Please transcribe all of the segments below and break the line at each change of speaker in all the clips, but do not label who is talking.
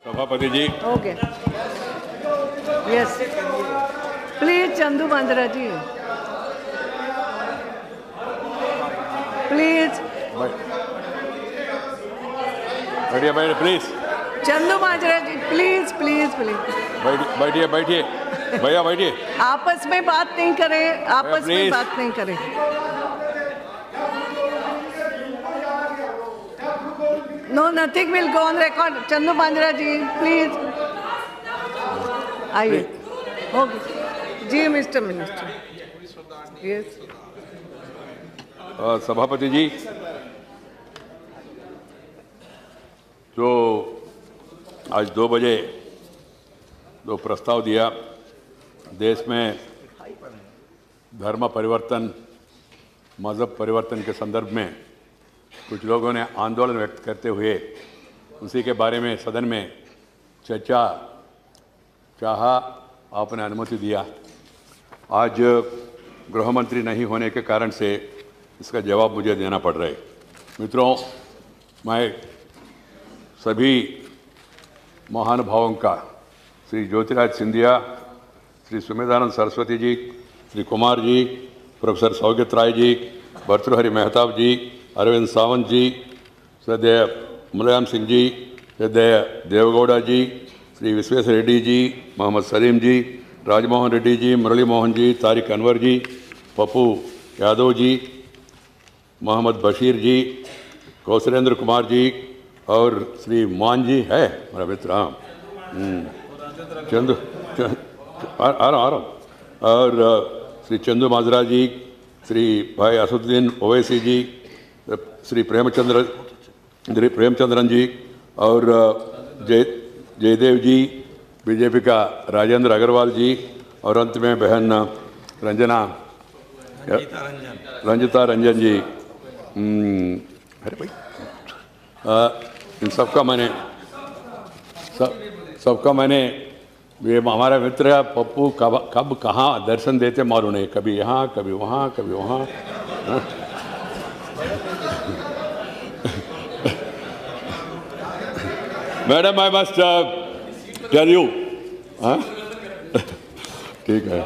सभापति ji.
Okay, yes please Chandu Manjra ji, please
बैठिए बैठिए please.
Chandu Manjra ji please please please
बैठिए बैठिए भैया बैठिए।
आपस में बात नहीं करें, आपस में बात नहीं करें। No, nothing will go on record. Chandu Manjra ji please आइए। ओके जी मिस्टर मिनिस्टर। यस
सभापति जी, जो आज 2 बजे जो प्रस्ताव दिया, देश में धर्म परिवर्तन, मजहब परिवर्तन के संदर्भ में कुछ लोगों ने आंदोलन व्यक्त करते हुए उसी के बारे में सदन में चर्चा चाहा, आपने अनुमति दिया। आज गृह मंत्री नहीं होने के कारण से इसका जवाब मुझे देना पड़ रहा है। मित्रों, मैं सभी महानुभावों का, श्री ज्योतिराज सिंधिया, श्री सुमेधानंद सरस्वती जी, श्री कुमार जी, प्रोफेसर सौगत राय जी, भर्तृहरि मेहताब जी, अरविंद सावंत जी, श्रद्धेय मुलायम सिंह जी, श्रद्धेय देवगौड़ा जी, श्री विश्वेश्वर रेड्डी जी, मोहम्मद सलीम जी, राजमोहन रेड्डी जी, मुरली मोहन जी, तारिक अनवर जी, पप्पू यादव जी, मोहम्मद बशीर जी, कौशलेंद्र कुमार जी और श्री मान जी है मेरा मित्र। हाँ, चंदू आ रहा हूँ। और श्री चंदू माजरा जी, श्री भाई असुद्दीन ओवैसी जी, श्री प्रेमचंद्रन जी और जयदेव जी, बीजेपी का राजेंद्र अग्रवाल जी और अंत में बहन रंजिता रंजन जी। अरे भाई, इन सबका मैंने ये हमारा मित्र है पप्पू कब कहाँ दर्शन देते मालूम नहीं, कभी यहाँ कभी वहाँ कभी वहाँ। Madam, I must tell you, ठीक है,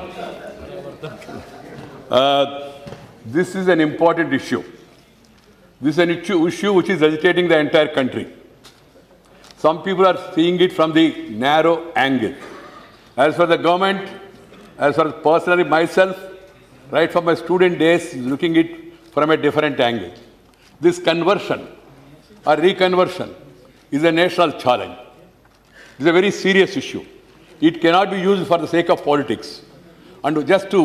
this is an important issue. This is an issue which is agitating the entire country. Some people are seeing it from the narrow angle. As for the government, as for personally myself, right from my student days, looking it from a different angle. This conversion or reconversion is a national challenge. It's a very serious issue. It cannot be used for the sake of politics and just to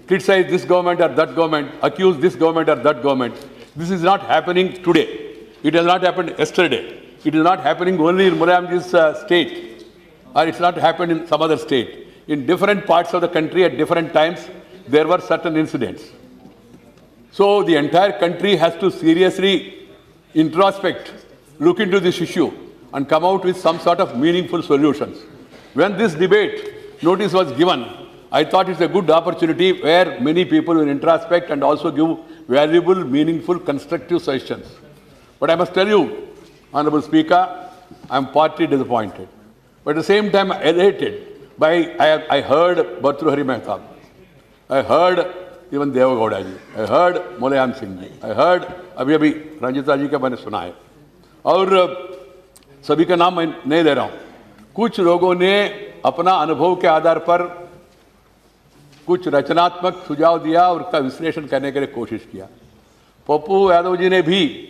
criticize this government or that government, accuse this government or that government. This is not happening today. It has not happened yesterday. It is not happening only in Mulayamji's state, or it's not happened in some other state. In different parts of the country at different times, there were certain incidents. So the entire country has to seriously introspect, look into this issue, and come out with some sort of meaningful solutions. When this debate notice was given, I thought it's a good opportunity where many people will introspect and also give valuable, meaningful, constructive suggestions. But I must tell you, Honorable Speaker, I am partly disappointed. But at the same time, elated by, I heard Bhartrihari Mehtab. I heard even Devagowda ji. I heard Mulayam Singh ji. I heard अभी रंजिता जी का मैंने सुना है. और सभी का नाम मैं नहीं ले रहा हूँ. कुछ लोगों ने अपना अनुभव के आधार पर कुछ रचनात्मक सुझाव दिया और उसका विश्लेषण करने के लिए कोशिश किया. पप्पू यादव जी ने भी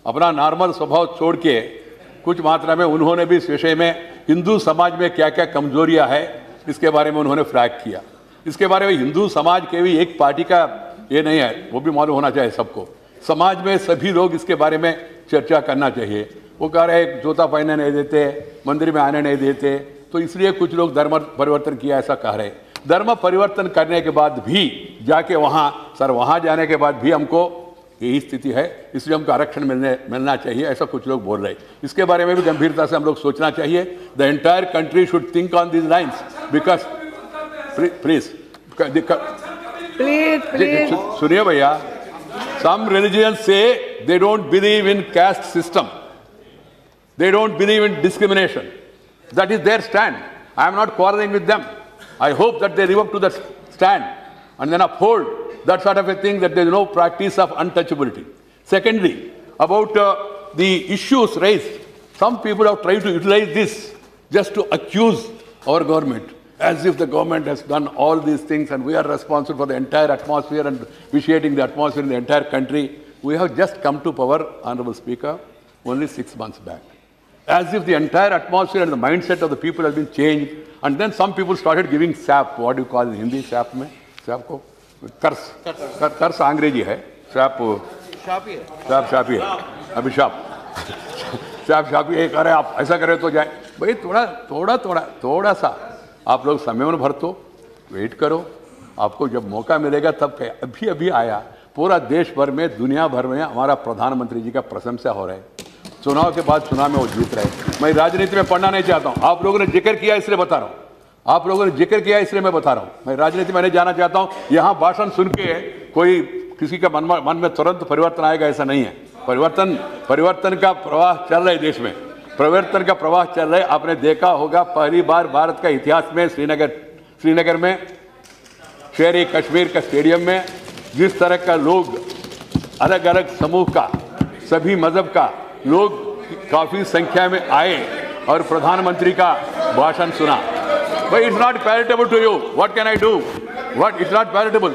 अपना नॉर्मल स्वभाव छोड़ के कुछ मात्रा में उन्होंने भी इस विषय में हिंदू समाज में क्या क्या कमजोरियां है इसके बारे में उन्होंने फ्लैग किया. इसके बारे में हिंदू समाज के भी एक पार्टी का ये नहीं है, वो भी मालूम होना चाहिए सबको. समाज में सभी लोग इसके बारे में चर्चा करना चाहिए. वो कह रहे हैं जूता पहनने नहीं देते, मंदिर में आने नहीं देते, तो इसलिए कुछ लोग धर्म परिवर्तन किया ऐसा कह रहे हैं. धर्म परिवर्तन करने के बाद भी जाके वहाँ जाने के बाद भी हमको यही स्थिति है, इसलिए हमको आरक्षण मिलना चाहिए, ऐसा कुछ लोग बोल रहे हैं. इसके बारे में भी गंभीरता से हम लोग सोचना चाहिए. The entire country should think on this lines because please सुनिए भैया, सम रिलीजियंस से they don't believe in caste system, they don't believe in discrimination. That is their stand. I am not quarreling with them. I hope that they live up to that stand and then uphold that sort of a thing, that there is no practice of untouchability. Secondly, about the issues raised, some people have tried to utilize this just to accuse our government, as if the government has done all these things and we are responsible for the entire atmosphere and vitiating the atmosphere in the entire country. We have just come to power, Honorable Speaker, only 6 months back. As if the entire atmosphere and the mindset of the people has been changed. And then some people started giving sap. What do you call it in Hindi? Sap mein? Sap ko? Kars. Kars अंग्रेजी है. Sap. Sap shoppe है. अभिशाप. Sap shoppe है. अरे आप ऐसा करें तो जाए. भाई थोड़ा सा आप लोग समय में भर तो वेट करो. आपको जब मौका मिलेगा तब अभी आया. पूरा देश भर में, दुनिया भर में हमारा प्रधानमंत्री जी का प्रशंसा हो रहा है. चुनाव के बाद चुनाव में वो जीत रहे. मैं राजनीति में पढ़ना नहीं चाहता हूँ. आप लोगों ने जिक्र किया इसलिए बता रहा हूँ. आप लोगों ने जिक्र किया इसलिए मैं बता रहा हूँ. मैं राजनीति में नहीं जाना चाहता हूँ. यहाँ भाषण सुन के कोई किसी का मन में तुरंत परिवर्तन आएगा ऐसा नहीं है. परिवर्तन का प्रवाह चल रहा है देश में. परिवर्तन का प्रवाह चल रहा है. आपने देखा होगा पहली बार भारत का इतिहास में श्रीनगर में शेर कश्मीर का स्टेडियम में जिस तरह का लोग, अलग अलग समूह का, सभी मजहब का लोग काफी संख्या में आए और प्रधानमंत्री का भाषण सुना. But it's not palatable to you. What can I do? What? It's not palatable.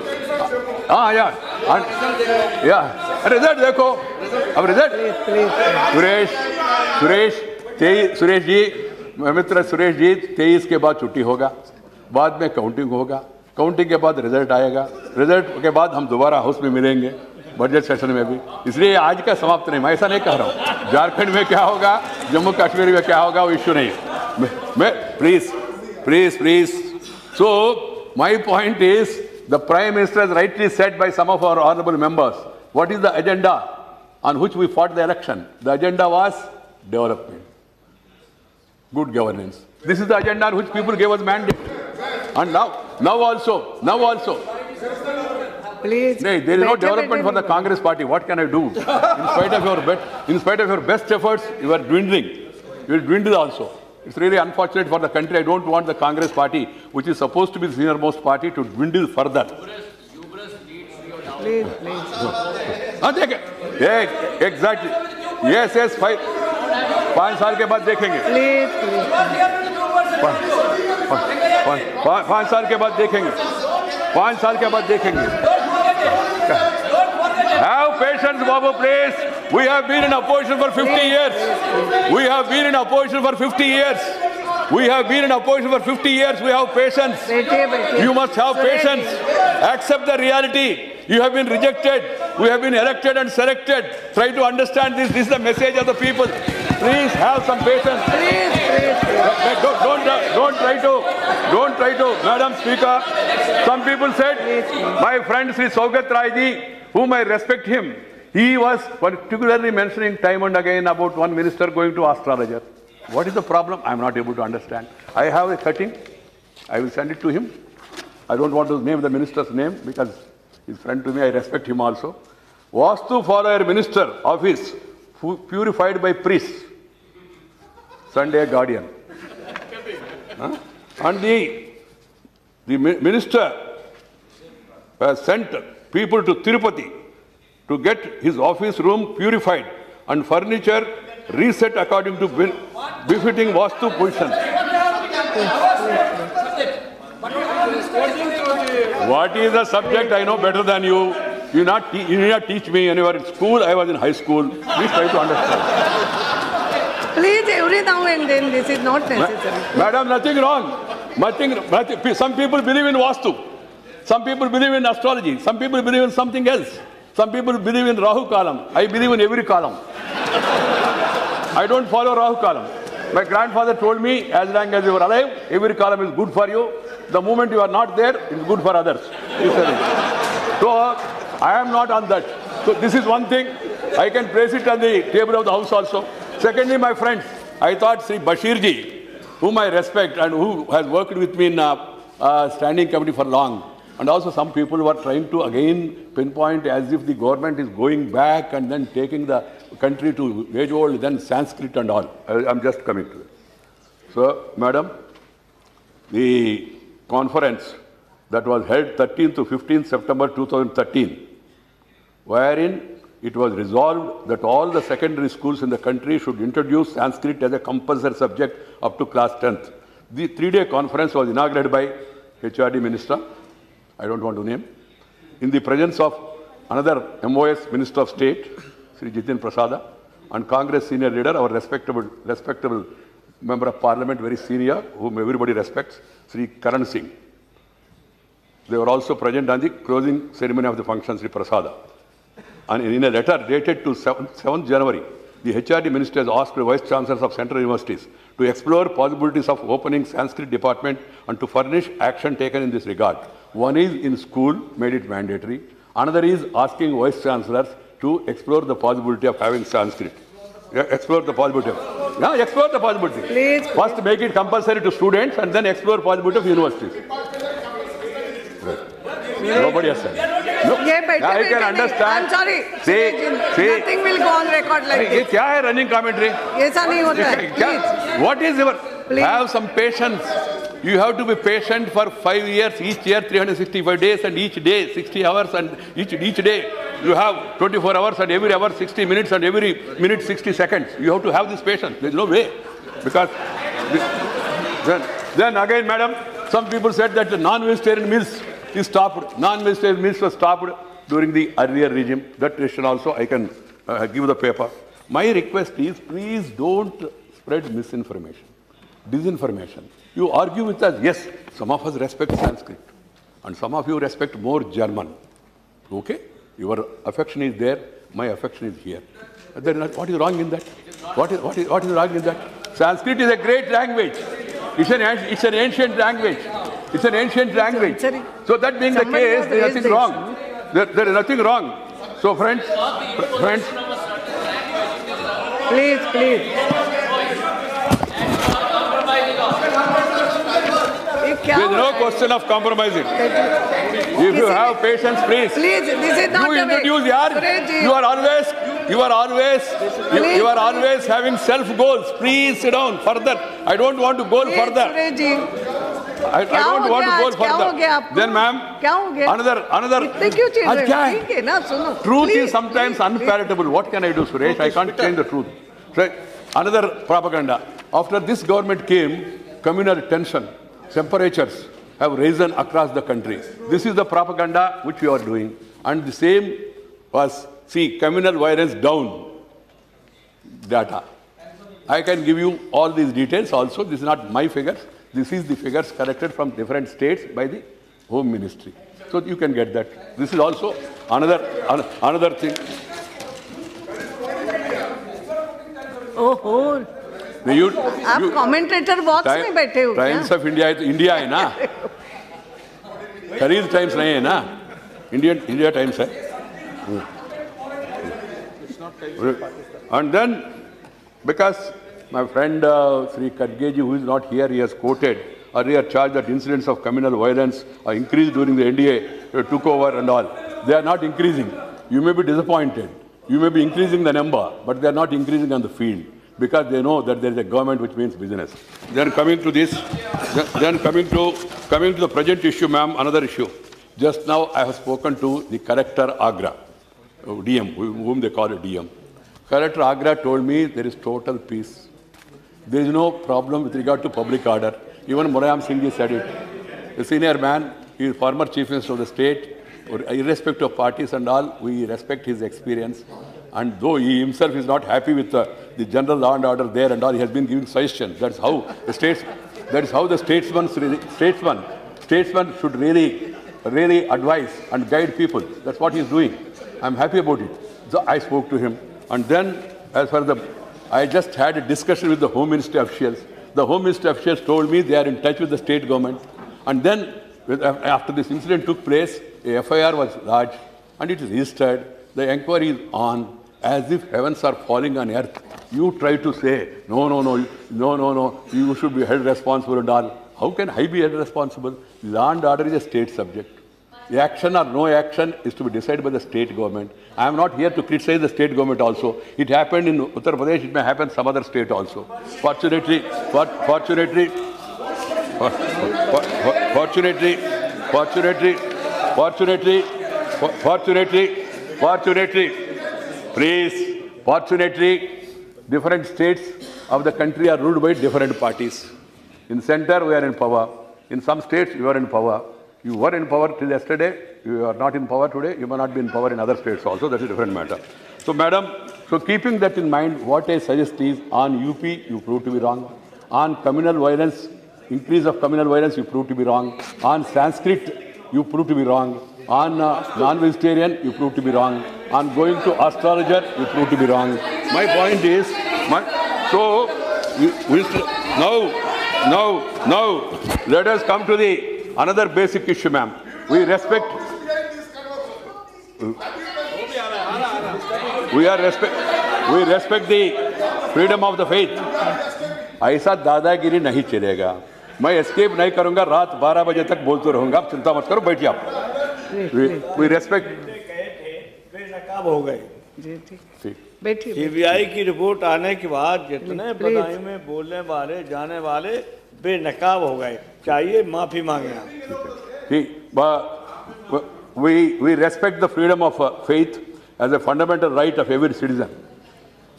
हाँ यार. रिजल्ट देखो. अब रिजल्ट. सुरेश जी, मित्र सुरेश जी, 23 के बाद छुट्टी होगा. बाद में काउंटिंग होगा. काउंटिंग के बाद रिजल्ट आएगा. रिजल्ट के बाद हम दोबारा हाउस में मिलेंगे बजट सेशन में भी. इसलिए आज का समाप्त नहीं. मैं ऐसा नहीं कह रहा हूँ. झारखंड में क्या होगा, जम्मू कश्मीर में क्या होगा, वो इश्यू नहीं है. मैं please. So my point is, the Prime Minister has rightly said by some of our honorable members, what is the agenda on which we fought the election? The agenda was development, good governance. This is the agenda on which people gave us mandate. And now also.
Please.
No, there is no development for the Congress party. What can I do? In spite of your best efforts, you are dwindling. You will dwindle also. It's really unfortunate for the country. I don't want the Congress party, which is supposed to be the senior-most party, to dwindle further.
Please.
Exactly. Yes. 5 साल के बाद देखेंगे.
Please.
5 साल के बाद देखेंगे. 5 साल के बाद देखेंगे. Have patience, Babu, please. We have been in opposition for 50 years. We have patience. You must have patience. Accept the reality. You have been rejected. We have been elected and selected. Try to understand this. This is the message of the people. Please have some patience. Don't try to. Madam Speaker, some people said, my friend Sri Saugat Rai ji, whom I respect him, he was particularly mentioning time and again about one minister going to astrologer. What is the problem? I am not able to understand. I have a cutting. I will send it to him. I don't want to name the minister's name because he's friend to me. I respect him also. Vastu follower minister office purified by priests. Sunday Guardian. And the minister has sent people to Tirupati to get his office room purified and furniture reset according to befitting Vastu position. What is the subject? I know better than you. You need not teach me. When you were in school, I was in high school. Please try to understand.
Please, every now and then, this is not necessary.
Madam, nothing wrong. Nothing. Some people believe in Vastu. Some people believe in astrology. Some people believe in something else. Some people believe in Rahu Kalam. I believe in every column. I don't follow Rahu Kalam. My grandfather told me, as long as you are alive, every column is good for you. The moment you are not there, it is good for others. So, I am not on that. So, this is one thing. I can place it on the table of the house also. Secondly, my friends, I thought Sri Bashir ji, whom I respect and who has worked with me in standing committee for long, and also some people were trying to again pinpoint as if the government is going back and then taking the country to age old, then Sanskrit and all. I'm just coming to it. So, Madam, the conference that was held 13th to 15th September 2013, wherein it was resolved that all the secondary schools in the country should introduce Sanskrit as a compulsory subject up to class 10th. The 3-day conference was inaugurated by HRD Minister, I don't want to name, in the presence of another MOS Minister of State, Sri Jitin Prasada, and Congress senior leader, our respectable member of Parliament, very senior, whom everybody respects, Sri Karan Singh. They were also present on the closing ceremony of the function, Sri Prasada. And in a letter dated to 7th January, the HRD Minister has asked the Vice Chancellors of Central Universities to explore possibilities of opening Sanskrit department and to furnish action taken in this regard. One is in school, made it mandatory. Another is asking Vice Chancellors to explore the possibility of having Sanskrit. Explore the possibility of. Yeah, explore the possibility.
Please.
First make it compulsory to students and then explore possibility of universities. Nobody has said. No. I can understand.
I'm sorry.
See,
nothing will go on record like this.
क्या है running commentary?
ऐसा नहीं होता है. Please.
What is your?
Please.
Have some patience. You have to be patient for 5 years, each year 365 days, and each day 60 hours, and each day you have 24 hours, and every hour 60 minutes, and every minute 60 seconds. You have to have this patience. There is no way, because then again, madam, some people said that the non-vegetarian meals is stopped. Non-vegetarian meals were stopped during the earlier regime. That question also I can give the paper. My request is, please don't spread misinformation, disinformation. You argue with us, yes, some of us respect Sanskrit, and some of you respect more German. Okay? Your affection is there, my affection is here. What is wrong in that? What is wrong in that? Sanskrit is a great language. It's an ancient language. It's an ancient language. So that being the case, there is nothing wrong. There is nothing wrong. So friends,
please.
There is no question of compromising. If you have patience, please.
Please, this is not
you
the way.
introduce you are always having self goals. Please sit down further. I don't want to go further. I don't want to go further. Then, ma'am, another. Truth is sometimes unpalatable. What can I do, Suresh? I can't change the truth. Another propaganda. After this government came, communal tension, temperatures have risen across the country. This is the propaganda which we are doing. And the same was, see, communal violence down data. I can give you all these details also. This is not my figures. This is the figures collected from different states by the Home Ministry. So you can get that. This is also another thing.
Oh. आप commentator box में बैठे हो क्या?
Times of India है ना, खरीद times नहीं है ना, इंडिया टाइम्स है. And then, because my friend Sri Kadgeji, who is not here, he has quoted earlier charged that incidents of communal violence are increased during the NDA took over and all. They are not increasing. You may be disappointed. You may be increasing the number, but they are not increasing on the field, because they know that there is a government which means business. Then coming to this, coming to the present issue, ma'am, another issue. Just now I have spoken to the Collector Agra, DM, whom they call a DM. Collector Agra told me there is total peace. There is no problem with regard to public order. Even Mulayam Singh said it. A senior man, he is former Chief Minister of the state, irrespective of parties and all, we respect his experience. And though he himself is not happy with the general law and order there and all, he has been giving suggestions. That's how the statesman should really advise and guide people. That's what he is doing. I'm happy about it. So I spoke to him. And then, I just had a discussion with the Home Ministry officials. The Home Ministry officials told me they are in touch with the state government. And then, after this incident took place, a FIR was lodged and it is registered. The inquiry is on, as if heavens are falling on earth. You try to say, no, you should be held responsible and all. How can I be held responsible? Law and order is a state subject. action or no action is to be decided by the state government. I am not here to criticize the state government also. It happened in Uttar Pradesh, it may happen some other state also. Fortunately, different states of the country are ruled by different parties. In center, we are in power. In some states, you are in power. You were in power till yesterday. You are not in power today. You may not be in power in other states also. That's a different matter. So, madam, so keeping that in mind, what I suggest is on UP, you prove to be wrong. On communal violence, increase of communal violence, you prove to be wrong. On Sanskrit, you prove to be wrong. On non-vegetarian, you prove to be wrong. On going to astrologer, you prove to be wrong. My point is, now, let us come to the another basic issue, ma'am. We respect the freedom of the faith. ऐसा दादागिरी नहीं चलेगा. मैं escape नहीं करूंगा. रात 12 बजे तक बोलते रहूंगा. आप चिंता मत करो. बैठिए आप. We respect.
बेनकाब हो गए.
जी ठीक. बैठिए.
सीबीआई की रिपोर्ट आने के बाद जितने बदायूं में बोलने वाले जाने वाले बेनकाब हो गए. चाहिए माफी मांगे.
We respect the freedom of faith as a fundamental right of every citizen.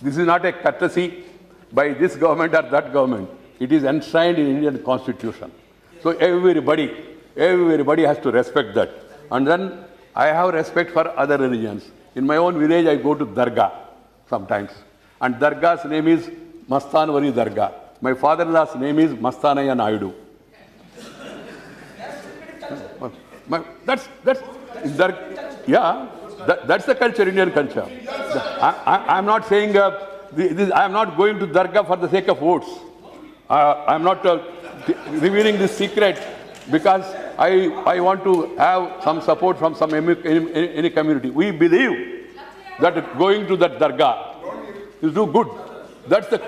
This is not a courtesy by this government or that government. It is enshrined in Indian Constitution. So everybody has to respect that. And then I have respect for other religions. In my own village, I go to Dargah sometimes. And Dargah's name is Mastanwari Dargah. My father-in-law's name is Mastanaya Naidu. That's the culture, Indian culture. I'm not saying I'm not going to Dargah for the sake of votes. I'm not revealing this secret because I want to have some support from any community. We believe that going to that Dargah is do good. That's the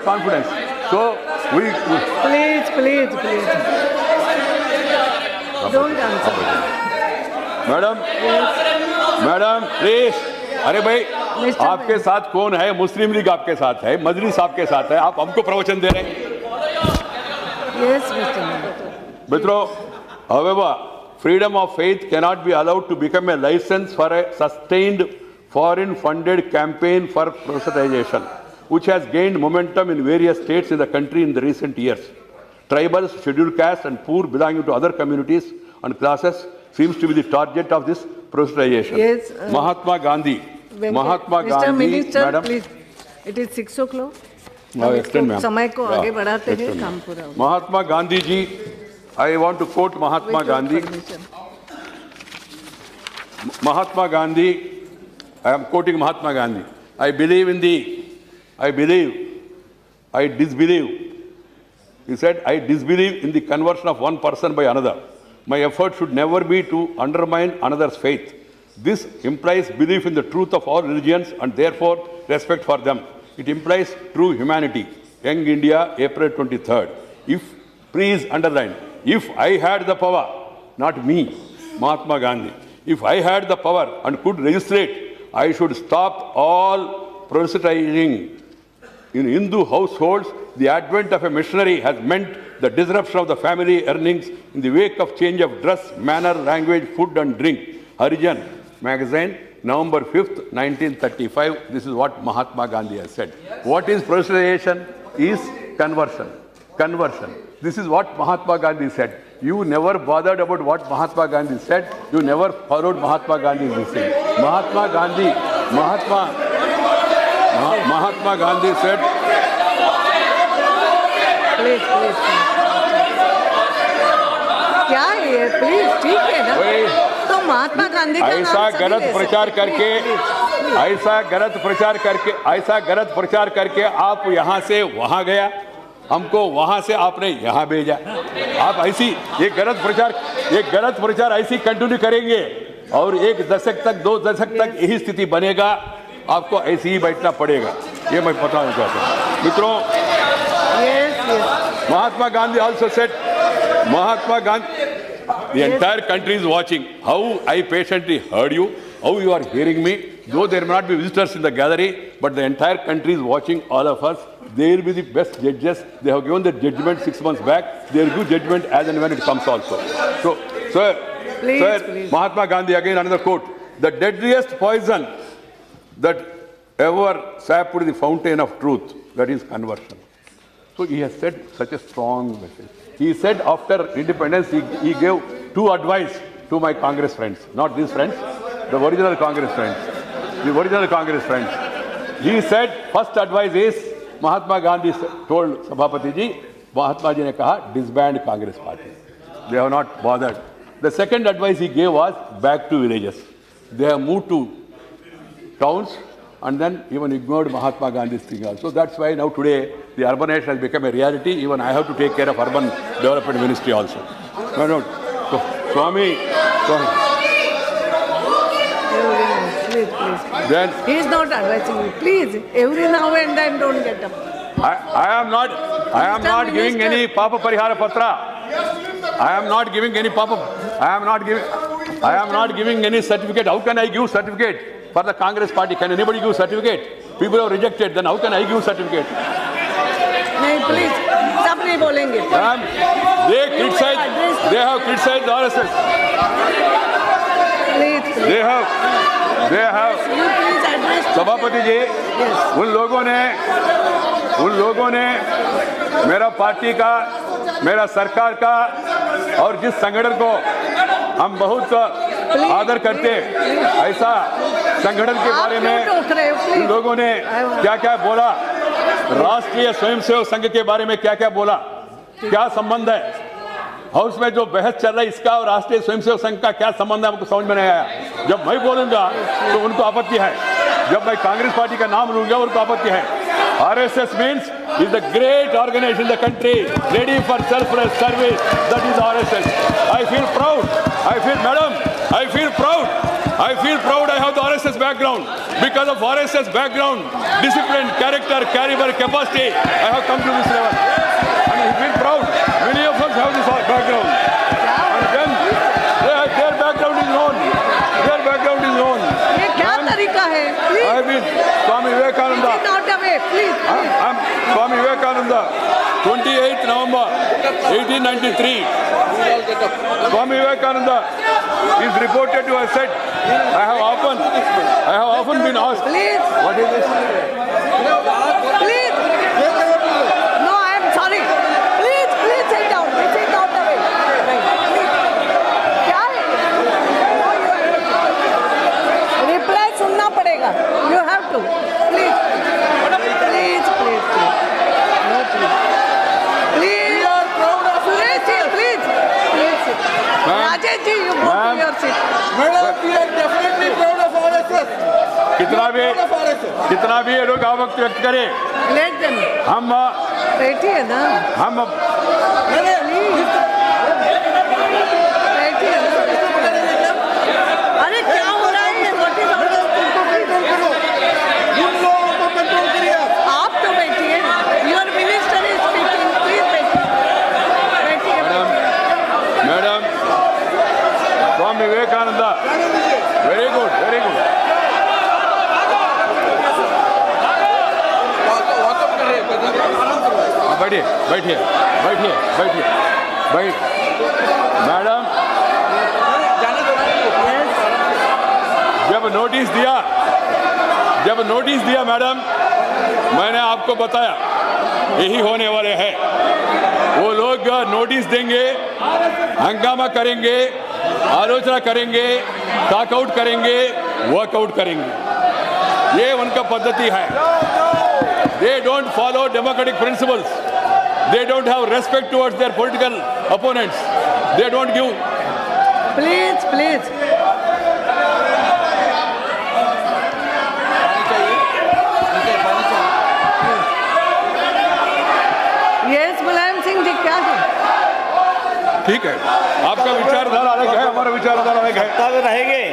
confidence. So we
Please. Don't answer.
Madam please. अरे भाई, आपके साथ कौन है? मुस्लिम league आपके साथ है, मजलिस आपके साथ है, आप हमको प्रवचन दे रहे हैं.
Yes, Mr.
मित्रों, however, freedom of faith cannot be allowed to become a license for a sustained foreign-funded campaign for proselytization, which has gained momentum in various states in the country in the recent years. Tribals, scheduled castes, and poor belonging to other communities and classes seems to be the target of this proselytization.
Yes,
Mahatma Gandhi.
Mr. Minister, madam, please. It is 6 o'clock. समय को आगे बढ़ाते हैं. काम पूरा.
Mahatma Gandhi ji, I want to quote Mahatma Gandhi. Mahatma Gandhi, I am quoting Mahatma Gandhi. I disbelieve. He said, I disbelieve in the conversion of one person by another. My effort should never be to undermine another's faith. This implies belief in the truth of all religions and therefore respect for them. It implies true humanity. Young India, April 23rd. Please underline, if I had the power, not me, Mahatma Gandhi, if I had the power and could legislate, I should stop all proselytizing. In Hindu households, the advent of a missionary has meant the disruption of the family earnings in the wake of change of dress, manner, language, food and drink. Harijan magazine, November 5th, 1935. This is what Mahatma Gandhi has said. What is proselytization? Is conversion. This is what Mahatma Gandhi said. You never bothered about what Mahatma Gandhi said. You never followed Mahatma Gandhi's message. Mahatma Gandhi said,
Please. क्या है? Please, ठीक है ना? तो महात्मा गांधी का
ऐसा गलत प्रचार करके आप यहाँ से वहाँ गया, हमको वहाँ से आपने यहाँ भेजा. आप ऐसी ये गलत प्रचार ऐसी कंटिन्यू करेंगे और 1 दशक तक 2 दशक तक यही स्थिति बनेगा. आपको ऐसे ही बैठना पड़ेगा. ये मैं बताना चाहता हूँ. मित्रों, Mahatma Gandhi also said, The entire country is watching how I patiently heard you, how you are hearing me. Though there may not be visitors in the gallery, but the entire country is watching all of us. They will be the best judges. They have given their judgment 6 months back. They will give judgment as and when it comes also. So, sir, Mahatma Gandhi, again another quote. The deadliest poison that ever sapped the fountain of truth, that is conversion. So he has said such a strong message. He said after independence, he gave 2 advice to my Congress friends, not these friends, the original Congress friends. The original Congress friends. He said, first advice is, Mahatma Gandhi told Sabhapati ji, Mahatma ji ne kaha, disband Congress party. They have not bothered. The second advice he gave was back to villages. They have moved to towns and then even ignored Mahatma Gandhi's thing also. That's why now today the urbanization has become a reality. Even I have to take care of urban development ministry also. No. So, Swami.
Please. Then he is not advising you. Please, every now and then don't get up.
I am not giving any Papa Parihara Patra. I am not giving any Papa. I am not giving any certificate. How can I give certificate for the Congress party? Can anybody give certificate? People have rejected. Then how can I give certificate?
No, please. सब नहीं बोलेंगे.
They have criticized the RSS.
Please.
They have. सभापति जी, उन लोगों ने मेरा party का, मेरा सरकार का और जिस संगठन को हम बहुत आदर करते, ऐसा संगठन के बारे में उन लोगों ने क्या-क्या बोला, राष्ट्रीय स्वयंसेवक संघ के बारे में क्या-क्या बोला, क्या संबंध है, हाउस में जो बहस चल रहा है इसका और राष्ट्रीय स्वयंसेवक संघ का क्या संबंध है, हमको समझ में नहीं आया। जब मैं बोलूंगा तो उनको आपत्ति है, जब मैं कांग्रेस पार्टी का नाम लूंगा उनको आपत्ति है। RSS means is the great organization in the country, ready for selfless service. That is RSS. I feel proud. I feel proud. I have the RSS background. Because of RSS background, discipline, character, caliber, capacity, I have come to this level. And I feel proud. Many of us have this background. And then their background is known.
ये क्या तरीका है? Please.
I have been Swami Vivekananda.
Not away, please.
I'm Swami Vivekananda. 28th November 1893. Swami Vivekananda is reported to have said, I have often been asked,
please.
What is this?
Please. No, I am sorry. Please sit down. This is not the way. Please. क्या है? Reply सुनना पड़ेगा. You have to. Please. No, please. Please. Suresh, please. Rajesh ji, you go to your seat.
Madam, we are definitely proud of RSS.
कितना भी ये लोग आवक व्यक्त करें,
Let them.
हम
बैठिए ना. बैठिए ना. अरे क्या हो रहा है? What is all this?
इन लोगों को कंट्रोल करिए
आप तो बैठिए. Your minister is speaking. Please बैठिए.
मैडम स्वामी विवेकानंदा, वेरी गुड. बैठिए. मैडम, जब नोटिस दिया मैडम, मैंने आपको बताया यही होने वाले हैं। वो लोग नोटिस देंगे, हंगामा करेंगे, आलोचना करेंगे, टॉकआउट करेंगे, वर्कआउट करेंगे। ये उनका पद्धति है। They don't follow democratic principles. They don't have respect towards their political opponents. They don't give.
Please. Yes, Mulayam Singh ji क्या है?
ठीक है, आपका विचारधारा अलग है, हमारा विचारधारा अलग है।
तब रहेंगे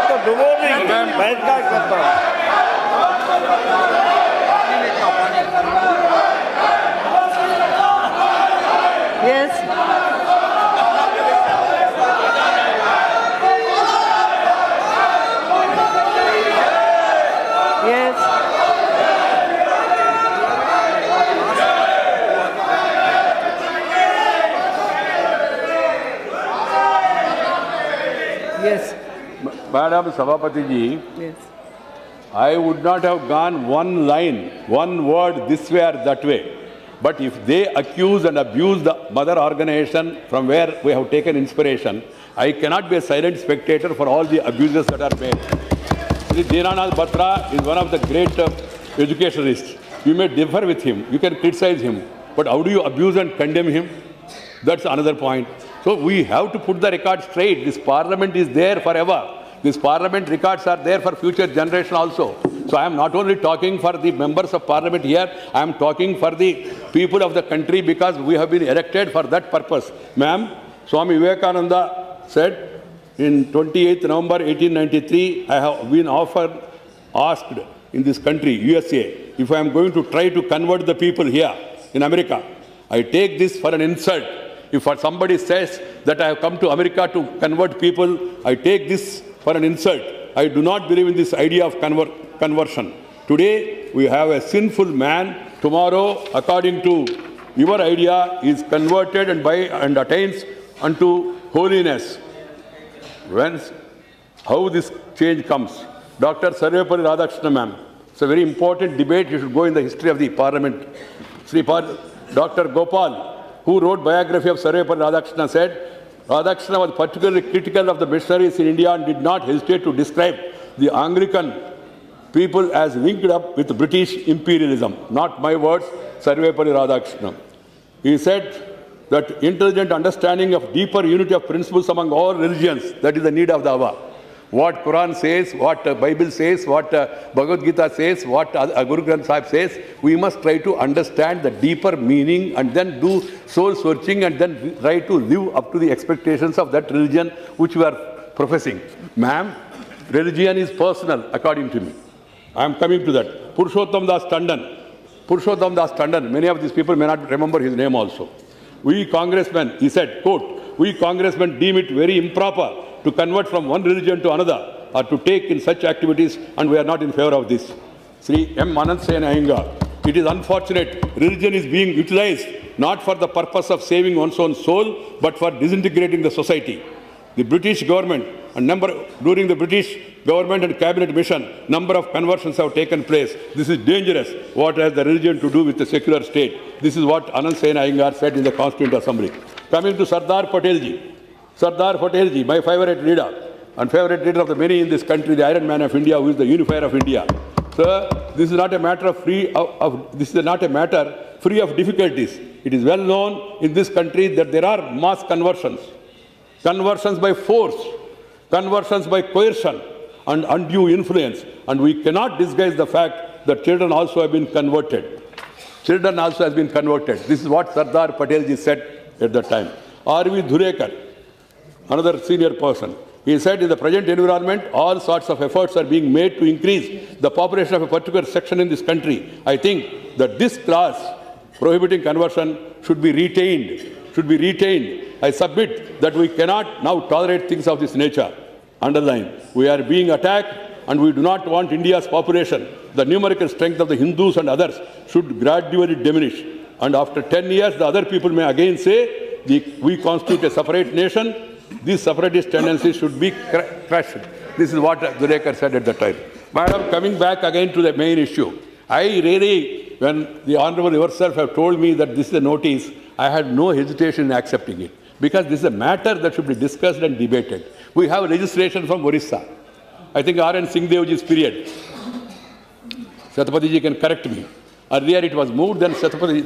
तो डुबो नहीं बैठ का करता हूँ।
Yes.
Madam Sabapati ji,
Yes.
I would not have gone one line, one word this way or that way. But if they accuse and abuse the mother organization from where we have taken inspiration, I cannot be a silent spectator for all the abuses that are made. Sri Dinanath Batra is one of the great educationalists. You may differ with him, you can criticize him, but how do you abuse and condemn him? That's another point. So we have to put the record straight. This parliament is there forever. These parliament records are there for future generation also. So I am not only talking for the members of parliament here, I am talking for the people of the country because we have been elected for that purpose. Ma'am, Swami Vivekananda said in 28th November 1893, I have been asked in this country, USA, if I am going to try to convert the people here in America. I take this for an insult. If somebody says that I have come to America to convert people, I take this for an insult. I do not believe in this idea of conversion. Today, we have a sinful man. Tomorrow, according to your idea, is converted and attains unto holiness. Whence, how this change comes? Dr. Sarvepalli Radhakrishnan, ma'am. It's a very important debate. You should go in the history of the parliament. Dr. Gopal, who wrote biography of Sarvepalli Radhakrishnan, said, Radhakrishnan was particularly critical of the missionaries in India and did not hesitate to describe the Anglican people as linked up with British imperialism. Not my words, Sarvepalli Radhakrishnan. He said that intelligent understanding of deeper unity of principles among all religions, that is the need of the hour. What Quran says, what Bible says, what Bhagavad Gita says, what Guru Granth Sahib says, we must try to understand the deeper meaning and then do soul searching and then try to live up to the expectations of that religion which we are professing. Ma'am, religion is personal according to me. I am coming to that. Purushottam Das Tandon. Purushottam Das Tandon, many of these people may not remember his name also. We congressmen, he said, quote, we congressmen deem it very improper to convert from one religion to another or to take in such activities, and we are not in favor of this. Sri M. Anant Sen Iyengar. It is unfortunate religion is being utilized not for the purpose of saving one's own soul, but for disintegrating the society. The British government, during the British government and cabinet mission, number of conversions have taken place. This is dangerous. What has the religion to do with the secular state? This is what Anant Sen Iyengar said in the Constituent Assembly. Coming to Sardar Patelji. Sardar Patelji, my favorite leader, and favorite leader of the many in this country, the Iron Man of India, who is the unifier of India. Sir, this is not a matter free of difficulties. It is well known in this country that there are mass conversions. Conversions by force, conversions by coercion and undue influence. And we cannot disguise the fact that children also have been converted. Children also have been converted. This is what Sardar Patelji said at that time. R.V. Dhurekar, another senior person, he said in the present environment, all sorts of efforts are being made to increase the population of a particular section in this country. I think that this clause prohibiting conversion should be retained. I submit that we cannot now tolerate things of this nature. Underline, we are being attacked and we do not want India's population, the numerical strength of the Hindus and others should gradually diminish. And after 10 years, the other people may again say, we constitute a separate nation. These separatist tendencies should be crushed. This is what Dhurekar said at the time. Madam, coming back again to the main issue, I really, when the Honorable yourself have told me that this is a notice, I had no hesitation in accepting it. Because this is a matter that should be discussed and debated. We have legislation from Orissa. I think R.N. Singhdeoji's period. Shatrapati ji can correct me. Earlier it was moved, then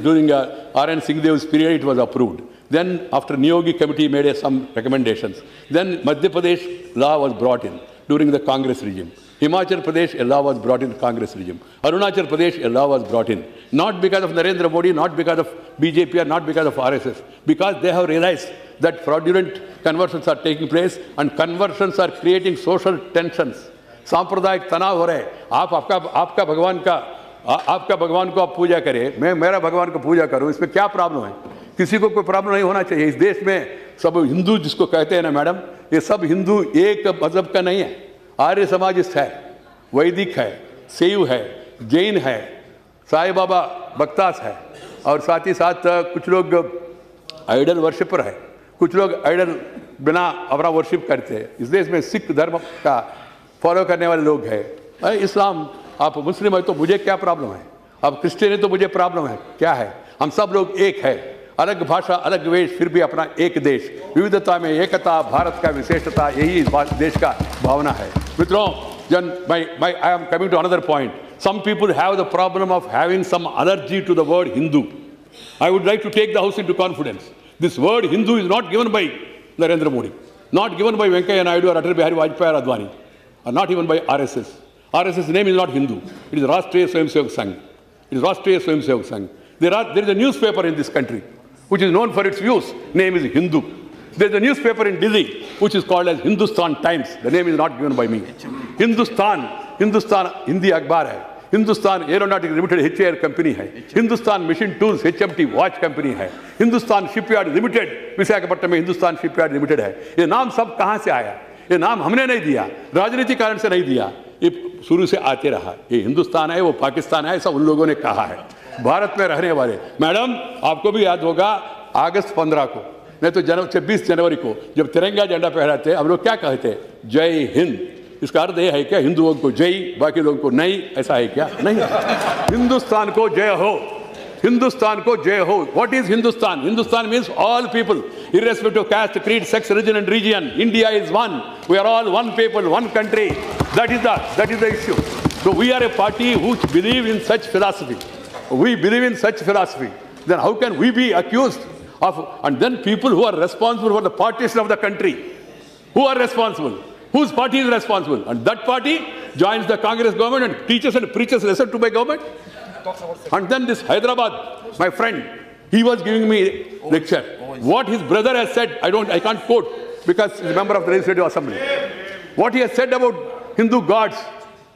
during R.N. Singhdeoji's period it was approved. Then after Niyogi committee made some recommendations. Then Madhya Pradesh law was brought in during the Congress regime. Himachal Pradesh, a law was brought in Congress regime. Arunachal Pradesh, a law was brought in. Not because of Narendra Modi, not because of BJP, or not because of RSS. Because they have realized that fraudulent conversions are taking place and conversions are creating social tensions. सांप्रदायिक तनाव हो रहे हैं. आपका भगवान को आप पूजा करें, मैं मेरा भगवान को पूजा करूं, इसमें क्या प्रॉब्लम है? किसी को कोई प्रॉब्लम नहीं होना चाहिए. इस देश में सब हिंदू जिसको कहते हैं ना मैडम, ये सब हिंदू एक मजहब का नहीं है. आर्य समाजिस्ट है, वैदिक है, शैव है, जैन है, साईं बाबा बक्तास है, और साथ ही साथ कुछ लोग आइडल वर्शिपर है, कुछ लोग आइडल बिना अपना वर्शिप करते हैं. इस देश में सिख धर्म का फॉलो करने वाले लोग हैं। इस्लाम, आप मुस्लिम है तो मुझे क्या प्रॉब्लम है, आप क्रिश्चियन है तो मुझे प्रॉब्लम है, क्या है? हम सब लोग एक है, अलग भाषा अलग वेश, फिर भी अपना एक देश, विविधता में एकता, भारत का विशेषता, यही इस देश का भावना है। मित्रों, I am coming to another point. Some people have the problem of having some allergy to the word Hindu. I would like to take the House into confidence. This word Hindu is not given by Narendra Modi, not given by Venkaiah Naidu or Atal Bihari Vajpayee or Advani, or not even by RSS. RSS name is not Hindu. It is Rashtriya Swayamsevak Sangh. It is Rashtriya Swayamsevak Sangh. There is a newspaper in this country which is known for its views. Name is Hindu. There is a newspaper in Delhi which is called as Hindustan Times. The name is not given by me. Hindustan Hindi Akhbar hai. Hindustan Aeronautics Limited HAL company hai. Hindustan Machine Tools HMT watch company hai. Hindustan Shipyard Limited Visakhapatnam में Hindustan shipyard limited है। ये नाम सब कहाँ से आया? ये नाम हमने नहीं दिया, राजनीतिक कारण से नहीं दिया, ये शुरू से आते रहा। ये हिंदुस्तान है, वो पाकिस्तान है, ऐसा उन लोगों ने कहा है। भारत में रहने वाले, मैडम आपको भी याद होगा अगस्त 15 को, नहीं तो 26 जनवरी को जब तिरंगा झंडा फहराते हम लोग क्या कहते? जय हिंद। इसका अर्थ यह है क्या हिंदुओं को जय, बाकी लोगों को नहीं, ऐसा है क्या? नहीं। हिंदुस्तान को जय हो, हिंदुस्तान को जय हो। What is Hindustan? Hindustan means all people irrespective of caste, creed, sex, religion and region. India is one. We are all one people, one country. That is the issue. So we are a party who believe in such philosophy. We believe in such philosophy. Then how can we be accused of? And then people who are responsible for the partition of the country, who are responsible? Whose party is responsible? And that party joins the Congress government and teaches and preaches lesson to my government. And then this Hyderabad, my friend, he was giving me lecture. What his brother has said, I can't quote because he's a member of the Legislative Assembly. What he has said about Hindu gods,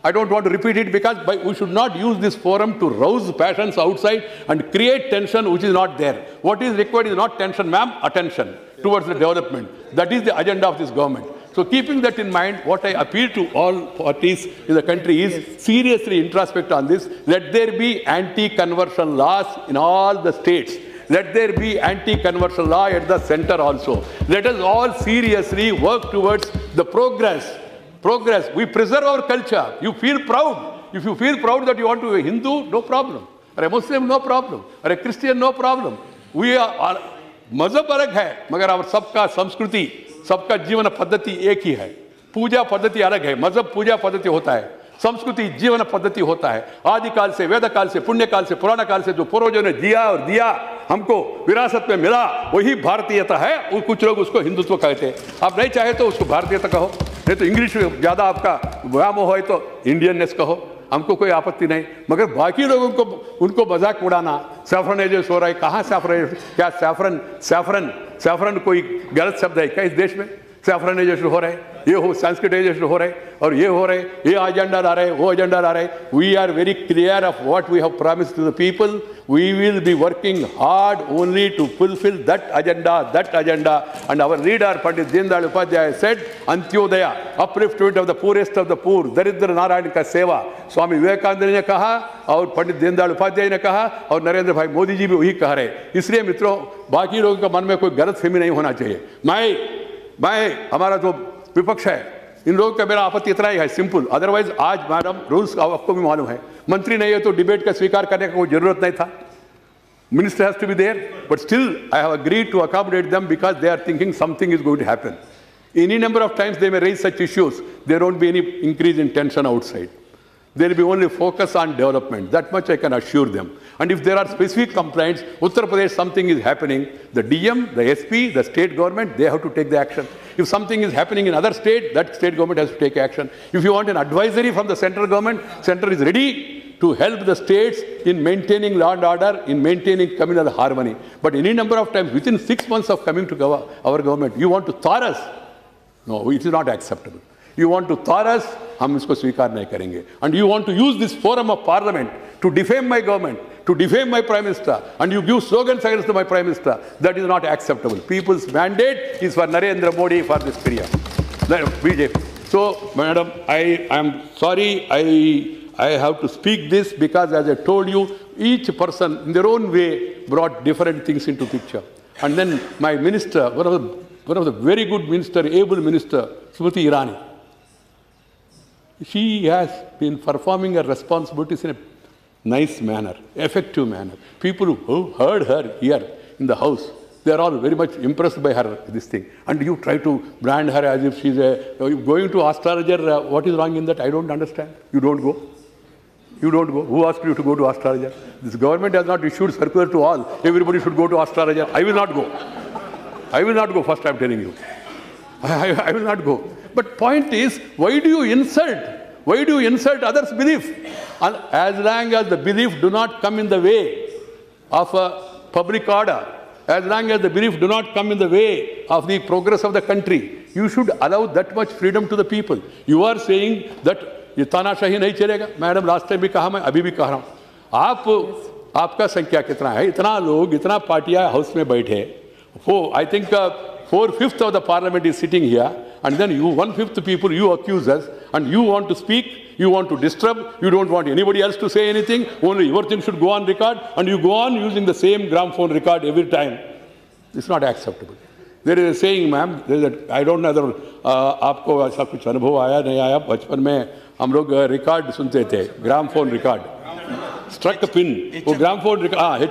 I don't want to repeat it because we should not use this forum to rouse passions outside and create tension which is not there. What is required is not tension, ma'am, attention towards the development. That is the agenda of this government. So keeping that in mind, what I appeal to all parties in the country is seriously introspect on this. Let there be anti-conversion laws in all the states. Let there be anti-conversion law at the center also. Let us all seriously work towards the progress. We preserve our culture. You feel proud. If you feel proud that you want to be a Hindu, no problem. Or a Muslim, no problem. Or a Christian, no problem. We are मजहब अलग है, मगर our सबका संस्कृति, सबका जीवन पद्धति एक ही है। पूजा पद्धति अलग है, मजहब पूजा पद्धति होता है, संस्कृति जीवन पद्धति होता है। आदिकाल से, वेद काल से, पुण्य काल से, पुराना काल से जो पूर्वजों ने जिया और दिया हमको विरासत में मिला, वही भारतीयता है। और कुछ लोग उसको हिंदुत्व कहते हैं। आप नहीं चाहे तो उसको भारतीयता कहो, नहीं तो इंग्लिश में ज़्यादा आपका व्यामोह है तो इंडियननेस कहो, हमको कोई आपत्ति नहीं। मगर बाकी लोगों को उनको मजाक उड़ाना, सैफ्रनाइजेशन हो रहा है, कहाँ सैफ्रनाइजेशन? क्या सैफ्रन कोई गलत शब्द है क्या इस देश में? सैफ्रनाइजेशन हो रहा है, ये हो संस्कृताइजेशन हो रहा है, और ये हो रहे, ये एजेंडा ला रहे, वो एजेंडा ला रहे। We are very clear of what we have promised to the people. We will be working hard only to fulfill that agenda. And our leader, Pandit Deendayal Upadhyaya said, Antyodaya, upliftment of the poorest of the poor, Daridra Narayan ka seva. Swami Vivekananda ने कहा और पंडित दीनदयाल उपाध्याय ने कहा और नरेंद्र भाई मोदी जी भी वही कह रहे। इसलिए मित्रों, बाकी लोगों के मन में कोई गलतफहमी नहीं होना चाहिए। मैं हमारा जो विपक्ष है, इन लोगों का मेरा आपत्ति इतना ही है, सिंपल। अदरवाइज आज मैडम रूल्स आपको भी मालूम है, मंत्री नहीं है तो डिबेट का स्वीकार करने का कोई जरूरत नहीं था। Minister has to be there, but still I have agreed to accommodate them because they are thinking something is going to happen. Any number of times they may raise such issues. There won't be any increase in tension outside. There will be only focus on development. That much I can assure them. And if there are specific complaints, Uttar Pradesh something is happening, the DM, the SP, the state government, they have to take the action. If something is happening in other state, that state government has to take action. If you want an advisory from the central government, center is ready to help the states in maintaining law and order, in maintaining communal harmony. But any number of times, within 6 months of coming to our government, you want to tar us. No, it is not acceptable. You want to tar us, हम इसको स्वीकार नहीं करेंगे. And you want to use this forum of parliament to defame my government, to defame my prime minister, and you give slogans against my prime minister. That is not acceptable. People's mandate is for Narendra Modi for this period. BJP. So, madam, I am sorry, I have to speak this because, as I told you, each person in their own way brought different things into picture. And then my minister, one of the very good minister, able minister, Smriti Irani. she has been performing her responsibilities in a nice manner, effective manner. People who heard her here in the House, they are all very much impressed by her, this thing. And you try to brand her as if she's going to astrologer. What is wrong in that? I don't understand. You don't go. You don't go. Who asked you to go to astrologer? This government has not issued circular to all. Everybody should go to astrologer. I will not go. I will not go. First, I'm telling you. I will not go. But point is, why do you insult? Why do you insult others' belief? And as long as the belief do not come in the way of a public order, as long as the belief do not come in the way of the progress of the country, you should allow that much freedom to the people. You are saying that ये तानाशाही नहीं चलेगा. Madam last time भी कहा, मैं अभी भी कह रहा हूँ. आपका संख्या कितना है? इतना लोग, इतना पार्टियां हाउस में बैठे. I think 4/5 of the parliament is sitting here, and then you 1/5 people you accuse us, and you want to speak, you want to disturb, you don't want anybody else to say anything. Only your thing should go on record, and you go on using the same gramophone record every time. It's not acceptable. There is a saying, ma'am, I don't know whether आपको ऐसा कुछ अनुभव आया नहीं आया. बचपन में हम लोग रिकॉर्ड सुनते थे, ग्रामफोन रिकॉर्ड, स्ट्रक पिन, वो gramophone record,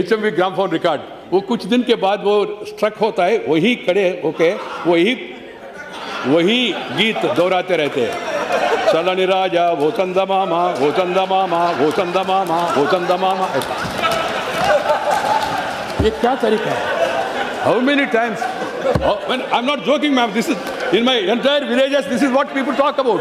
HMV gramophone record, वो कुछ दिन के बाद वो स्ट्रक होता है, वही खड़े होके वही गीत दोहराते रहते हैं. चलनी राजा वो चंदा मामा, वो चंदा मामा, वो चंदा मामा, वो चंदा मामा. ये क्या तरीका है? How many times? I'm not joking, ma'am. This is in my entire villages. This is what people talk about.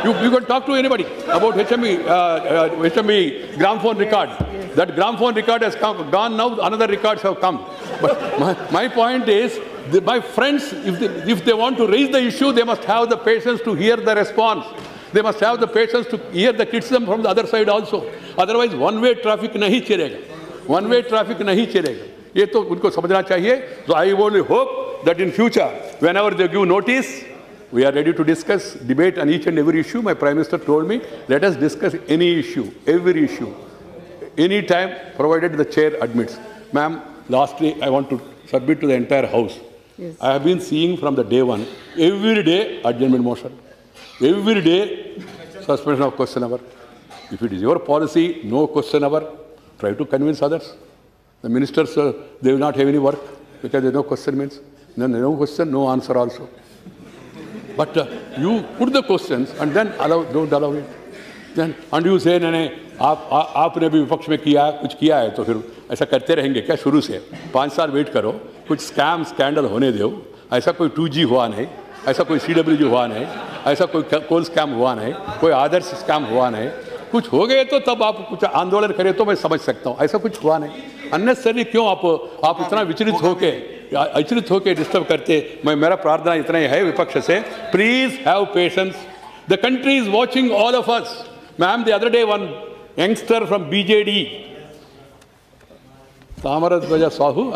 You can talk to anybody about HMV gramophone record. That gramophone record has gone now. Another records have come. But my point is, my friends, if they want to raise the issue, they must have the patience to hear the response. They must have the patience to hear the criticism from the other side also. Otherwise, one-way traffic नहीं चलेगा. One-way traffic नहीं चलेगा. ये तो उनको समझना चाहिए. So I only hope that in future, whenever they give notice, we are ready to discuss, debate on each and every issue. My Prime Minister told me, let us discuss any issue, every issue, any time, provided the chair admits. Ma'am, lastly, I want to submit to the entire House.
Yes.
I have been seeing from the day one, every day adjournment motion, every day suspension of question hour. If it is your policy, no question hour, try to convince others. The ministers, they will not have any work because there is no question means. No question, no answer also. But you put the questions and then don't allow it. Then, and you say, नहीं, आपने भी विपक्ष में कुछ किया है, तो फिर ऐसा करते रहेंगे क्या? शुरू से 5 साल वेट करो, कुछ स्कैंडल होने दो. ऐसा कोई 2G हुआ नहीं, ऐसा कोई CWG हुआ नहीं, ऐसा कोई कोल स्कैम हुआ नहीं, कोई आदर्श स्कैम हुआ नहीं. कुछ हो गए तो तब आप कुछ आंदोलन करें तो मैं समझ सकता हूँ. ऐसा कुछ हुआ नहीं. अननेसेसरी क्यों आप इतना विचलित होके डिस्टर्ब करते? मेरा प्रार्थना इतना ही है विपक्ष से, please have patience. The country is watching all of us. Ma'am, the other day one youngster from BJD, Tamarajya Sahu,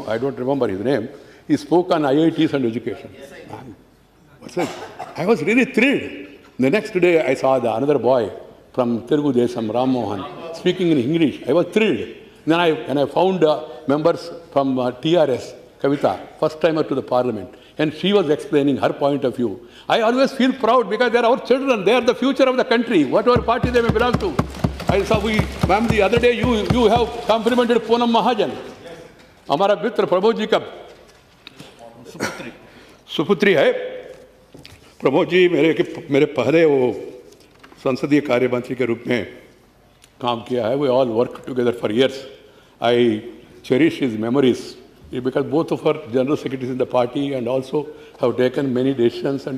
I don't remember his name. He spoke on IITs and education. I was really thrilled. The next day I saw another boy from Telugu Desam, Ram Mohan, speaking in English. I was thrilled. Then I found members from TRS, Kavita, first timer to the parliament, and she was explaining her point of view. I always feel proud because they are our children. They are the future of the country, whatever party they may belong to. I saw ma'am, the other day you have complimented Poonam Mahajan. हमारा मित्र प्रमोद जी का सुपुत्री है. प्रमोद जी मेरे पहले वो संसदीय कार्य मंत्री के रूप में काम किया है. We all worked together for years. I cherish his memories because both of our general secretaries in the party and also have taken many decisions and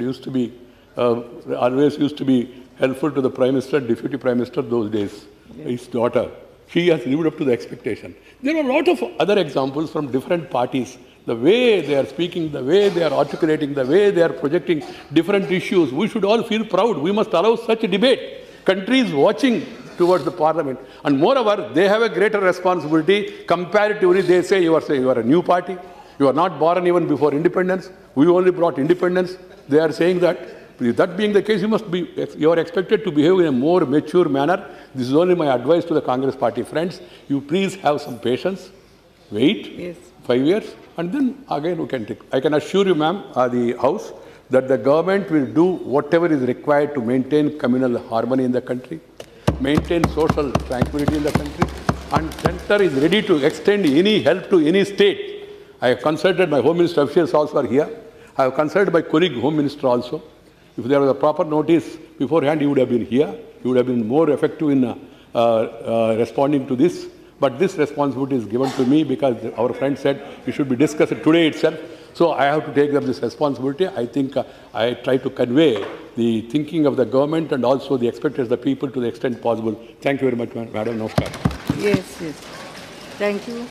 always used to be helpful to the Prime Minister, Deputy Prime Minister those days. Yes. His daughter, she has lived up to the expectation. There are a lot of other examples from different parties. The way they are speaking, the way they are articulating, the way they are projecting different issues, we should all feel proud. We must allow such a debate. Country is watching towards the parliament. And moreover, they have a greater responsibility. Comparatively, they say you are a new party. You are not born even before independence. We only brought independence. They are saying that being the case, you are expected to behave in a more mature manner. This is only my advice to the Congress party friends. You please have some patience. wait
Yes.
5 years, and then again we can take. I can assure you, ma'am, the House, that the government will do whatever is required to maintain communal harmony in the country, maintain social tranquility in the country, and Center is ready to extend any help to any state. I have consulted my Home Minister officials also are here. I have consulted my colleague Home Minister also. If there was a proper notice beforehand, he would have been here. He would have been more effective in responding to this. But this responsibility is given to me because our friend said it should be discussed today itself. So I have to take up this responsibility. I think I try to convey the thinking of the government and also the expectations of the people to the extent possible. Thank you very much, Madam. Namaskar.
Yes, yes. Thank you.